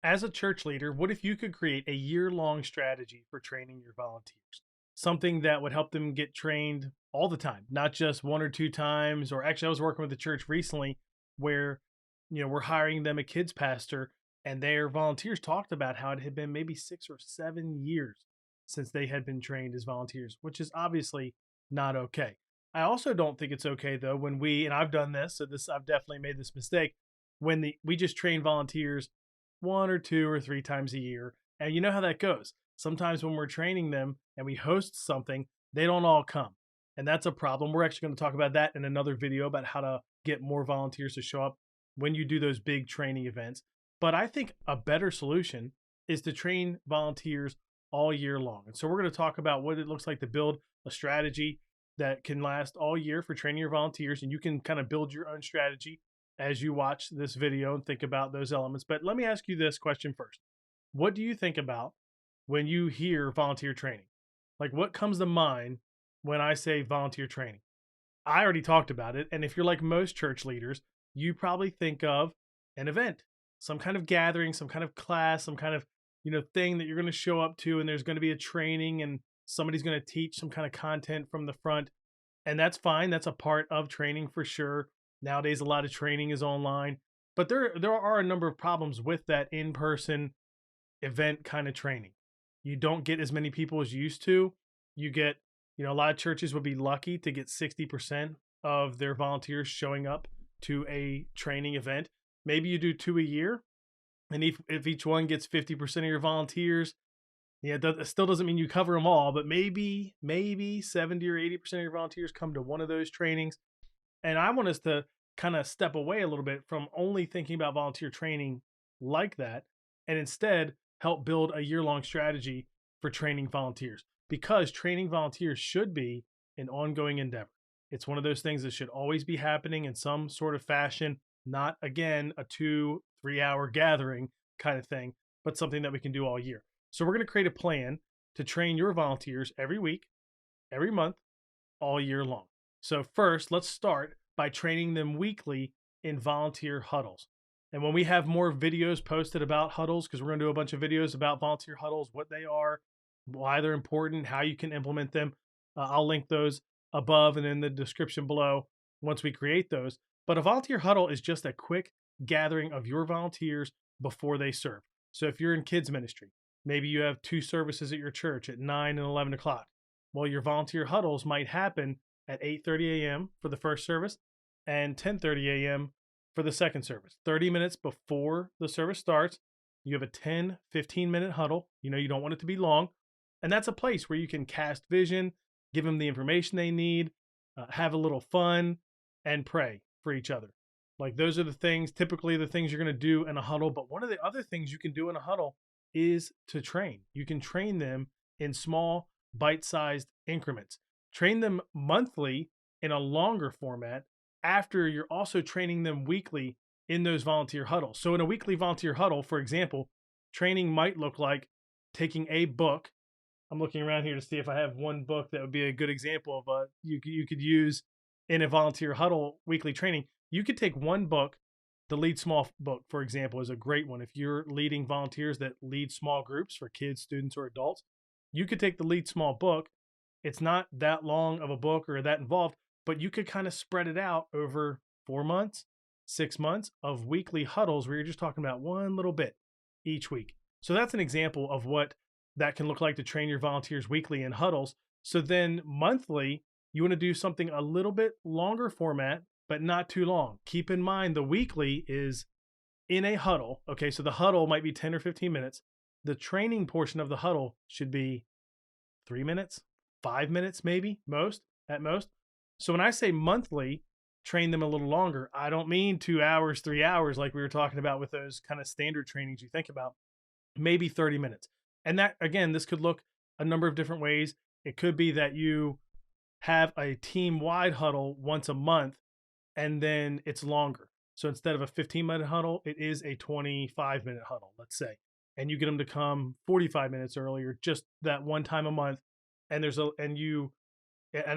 As a church leader, what if you could create a year-long strategy for training your volunteers? Something that would help them get trained all the time, not just one or two times. Or actually, I was working with a church recently where, we're hiring them a kids pastor, and their volunteers talked about how it had been maybe 6 or 7 years since they had been trained as volunteers, which is obviously not okay. I also don't think it's okay though when and I've done this, so this I've definitely made this mistake when we just train volunteers one or two or three times a year. And you know how that goes. Sometimes when we're training them and we host something, they don't all come. And that's a problem. We're actually going to talk about that in another video about how to get more volunteers to show up when you do those big training events. But I think a better solution is to train volunteers all year long. And so we're going to talk about what it looks like to build a strategy that can last all year for training your volunteers. And you can kind of build your own strategy as you watch this video and think about those elements. But let me ask you this question first. What do you think about when you hear volunteer training? Like, what comes to mind when I say volunteer training? I already talked about it. And if you're like most church leaders, you probably think of an event, some kind of gathering, some kind of class, some kind of, thing that you're going to show up to, and there's going to be a training and somebody's going to teach some kind of content from the front. And that's fine. That's a part of training for sure. Nowadays, a lot of training is online, but there are a number of problems with that in-person event kind of training. You don't get as many people as you used to. You get, a lot of churches would be lucky to get 60% of their volunteers showing up to a training event. Maybe you do two a year, and if each one gets 50% of your volunteers, yeah, it still doesn't mean you cover them all, but maybe 70 or 80% of your volunteers come to one of those trainings. And I want us to kind of step away a little bit from only thinking about volunteer training like that, and instead help build a year-long strategy for training volunteers, because training volunteers should be an ongoing endeavor. It's one of those things that should always be happening in some sort of fashion, not again a 2-3 hour gathering kind of thing, but something that we can do all year. So we're going to create a plan to train your volunteers every week, every month, all year long. So first, let's start by training them weekly in volunteer huddles. And when we have more videos posted about huddles, because we're going to do a bunch of videos about volunteer huddles, what they are, why they're important, how you can implement them, I'll link those above and in the description below once we create those. But a volunteer huddle is just a quick gathering of your volunteers before they serve. So if you're in kids ministry, maybe you have two services at your church at 9 and 11 o'clock. Well, your volunteer huddles might happen at 8:30 a.m. for the first service and 10:30 a.m. for the second service. 30 minutes before the service starts, you have a 10-15 minute huddle. You don't want it to be long. And that's a place where you can cast vision, give them the information they need, have a little fun, and pray for each other. Like, those are typically the things you're going to do in a huddle. But one of the other things you can do in a huddle is to train. You can train them in small, bite-sized increments. Train them monthly in a longer format after you're also training them weekly in those volunteer huddles. So in a weekly volunteer huddle, for example, training might look like taking a book. I'm looking around here to see if I have one book that would be a good example of you could use in a volunteer huddle weekly training. You could take one book. The Lead Small book, for example, is a great one. If you're leading volunteers that lead small groups for kids, students, or adults, you could take the Lead Small book. It's not that long of a book or that involved, but you could kind of spread it out over 4 months, 6 months of weekly huddles where you're just talking about one little bit each week. So that's an example of what that can look like to train your volunteers weekly in huddles. So then monthly, you want to do something a little bit longer format, but not too long. Keep in mind the weekly is in a huddle. Okay, so the huddle might be 10 or 15 minutes. The training portion of the huddle should be 3 minutes, 5 minutes, maybe at most. So when I say monthly, train them a little longer, I don't mean 2 hours, 3 hours like we were talking about with those kind of standard trainings you think about. Maybe 30 minutes. And that, again, this could look a number of different ways. It could be that you have a team-wide huddle once a month, and then it's longer. So instead of a 15-minute huddle, it is a 25-minute huddle, let's say. And you get them to come 45 minutes earlier, just that one time a month. And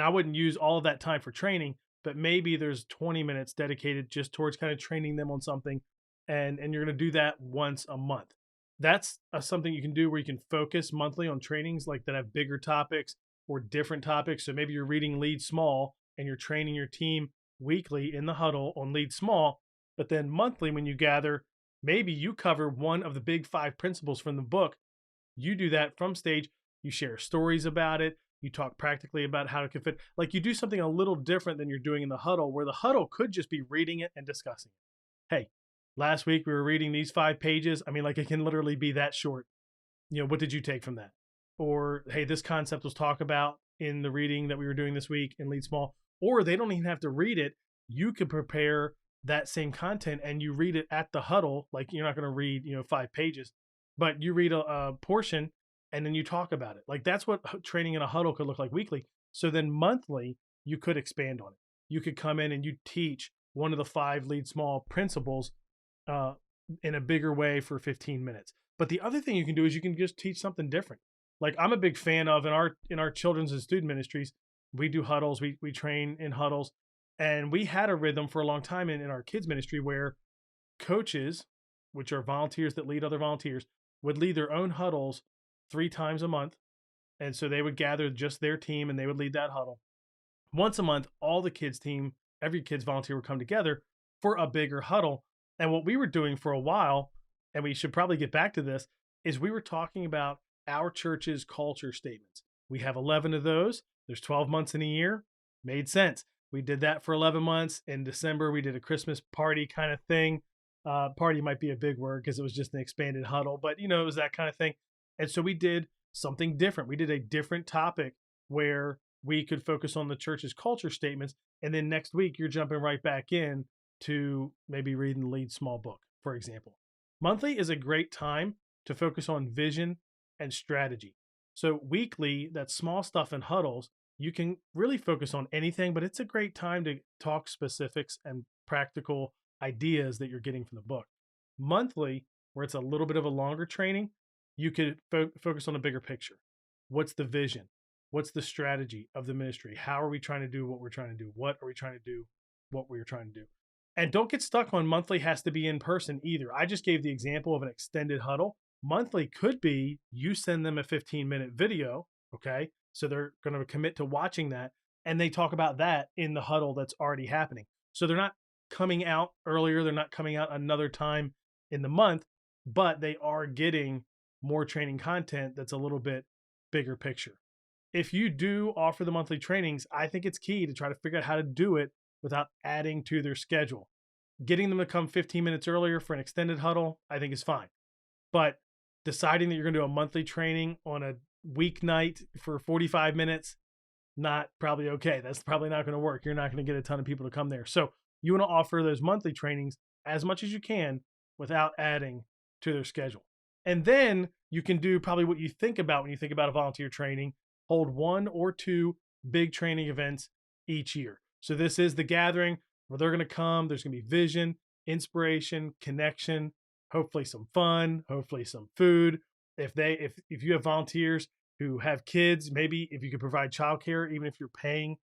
I wouldn't use all of that time for training, but maybe there's 20 minutes dedicated just towards kind of training them on something. And you're going to do that once a month. That's something you can do where you can focus monthly on trainings like that have bigger topics or different topics. So maybe you're reading lead small and you're training your team weekly in the huddle on lead small, but then monthly when you gather, maybe you cover one of the big 5 principles from the book. You do that from stage. You share stories about it. You talk practically about how it could fit. Like you do something a little different than you're doing in the huddle, where the huddle could just be reading it and discussing it. Hey, last week we were reading these 5 pages. I mean, like it can literally be that short. What did you take from that? Or, hey, this concept was talked about in the reading that we were doing this week in Lead Small. Or they don't even have to read it. You could prepare that same content and you read it at the huddle. Like you're not going to read, 5 pages, but you read a portion and then you talk about it. Like that's what training in a huddle could look like weekly. So then monthly, you could expand on it. You could come in and you teach one of the 5 lead small principles uh, in a bigger way for 15 minutes. But the other thing you can do is you can just teach something different. Like I'm a big fan of in our children's and student ministries, we do huddles, we train in huddles, and we had a rhythm for a long time in our kids ministry where coaches, which are volunteers that lead other volunteers, would lead their own huddles 3 times a month. And so they would gather just their team and they would lead that huddle. Once a month, all the kids team, every kids volunteer would come together for a bigger huddle. And what we were doing for a while, and we should probably get back to this, is we were talking about our church's culture statements. We have 11 of those. There's 12 months in a year. Made sense. We did that for 11 months. In December, we did a Christmas party kind of thing. Party might be a big word because it was just an expanded huddle, but it was that kind of thing. And so we did something different. We did a different topic where we could focus on the church's culture statements. And then next week, you're jumping right back in to maybe reading the lead small book, for example. Monthly is a great time to focus on vision and strategy. So weekly, that small stuff in huddles, you can really focus on anything, but it's a great time to talk specifics and practical ideas that you're getting from the book. Monthly, where it's a little bit of a longer training, you could focus on a bigger picture. What's the vision? What's the strategy of the ministry? How are we trying to do what we're trying to do? What are we trying to do? What we're trying to do? And don't get stuck on monthly has to be in person either. I just gave the example of an extended huddle. Monthly could be you send them a 15-minute video, okay? So they're going to commit to watching that, and they talk about that in the huddle that's already happening. So they're not coming out earlier, they're not coming out another time in the month, but they are getting more training content that's a little bit bigger picture. If you do offer the monthly trainings, I think it's key to try to figure out how to do it without adding to their schedule. Getting them to come 15 minutes earlier for an extended huddle, I think is fine. But deciding that you're going to do a monthly training on a weeknight for 45 minutes, not probably okay. That's probably not going to work. You're not going to get a ton of people to come there. So you want to offer those monthly trainings as much as you can without adding to their schedule. And then you can do probably what you think about when you think about a volunteer training, hold 1 or 2 big training events each year. So this is the gathering where they're going to come. There's going to be vision, inspiration, connection, hopefully some fun, hopefully some food. If you have volunteers who have kids, maybe if you could provide childcare, even if you're paying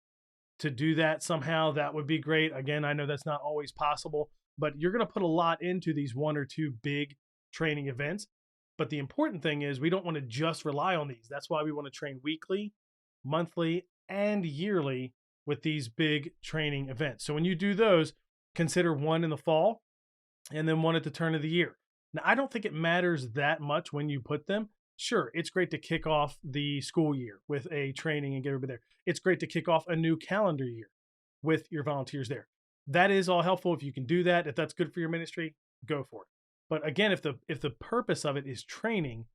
to do that somehow, that would be great. Again, I know that's not always possible, but you're going to put a lot into these 1 or 2 big training events. But the important thing is we don't want to just rely on these. That's why we want to train weekly, monthly, and yearly with these big training events. So when you do those, consider 1 in the fall and then 1 at the turn of the year. Now, I don't think it matters that much when you put them. Sure, it's great to kick off the school year with a training and get everybody there. It's great to kick off a new calendar year with your volunteers there. That is all helpful. If you can do that, if that's good for your ministry, go for it. But again, if the purpose of it is training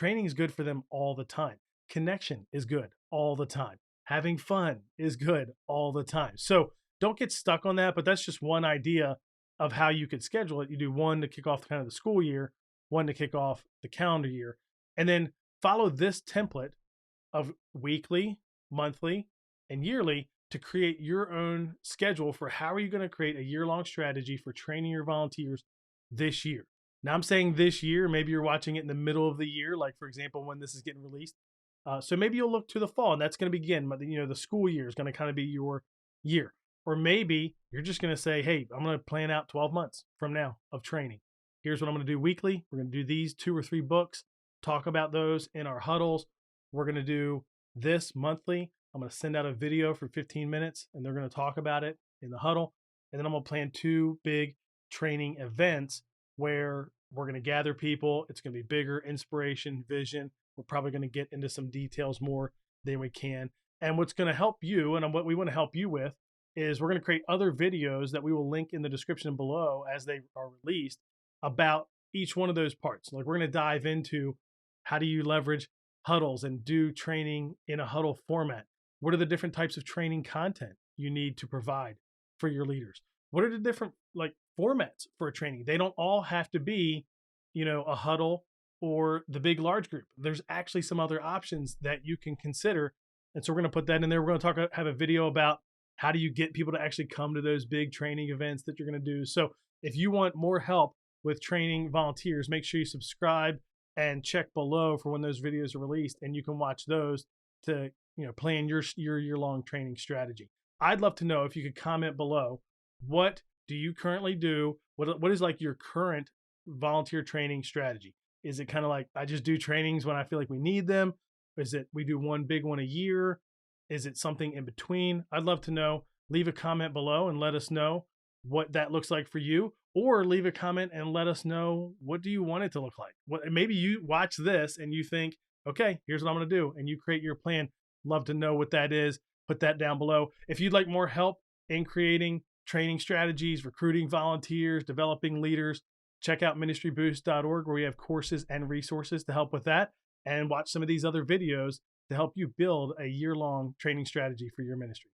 is good for them all the time. Connection is good all the time. Having fun is good all the time. So don't get stuck on that, but that's just one idea of how you could schedule it. You do 1 to kick off kind of the school year, 1 to kick off the calendar year, and then follow this template of weekly, monthly, and yearly to create your own schedule for how are you going to create a year-long strategy for training your volunteers this year. Now I'm saying this year, maybe you're watching it in the middle of the year, like for example, when this is getting released. So maybe you'll look to the fall and that's going to begin, the school year is going to kind of be your year. Or maybe you're just going to say, hey, I'm going to plan out 12 months from now of training. here's what I'm going to do weekly. We're going to do these 2 or 3 books, talk about those in our huddles. We're going to do this monthly. I'm going to send out a video for 15 minutes and they're going to talk about it in the huddle. And then I'm going to plan 2 big training events where we're going to gather people. It's going to be bigger, inspiration, vision. We're probably going to get into some details more than we can. And what's going to help you, and what we want to help you with, is we're going to create other videos that we will link in the description below as they are released about each one of those parts. Like, we're going to dive into how do you leverage huddles and do training in a huddle format. What are the different types of training content you need to provide for your leaders? What are the different formats for a training? They don't all have to be, a huddle or the big large group. There's actually some other options that you can consider. And so we're going to put that in there. We're going to have a video about how do you get people to actually come to those big training events that you're going to do. So if you want more help with training volunteers, make sure you subscribe and check below for when those videos are released, and you can watch those to plan your year-long training strategy. I'd love to know if you could comment below, what do you currently do? What is your current volunteer training strategy? Is it kind of like, I just do trainings when I feel like we need them? Is it we do one big one a year? Is it something in between? I'd love to know. Leave a comment below and let us know what that looks like for you, or leave a comment and let us know, what do you want it to look like? Maybe you watch this and you think, okay, here's what I'm going to do, and you create your plan. Love to know what that is. Put that down below. If you'd like more help in creating training strategies, recruiting volunteers, developing leaders, check out ministryboost.org, where we have courses and resources to help with that, and watch some of these other videos to help you build a year-long training strategy for your ministry.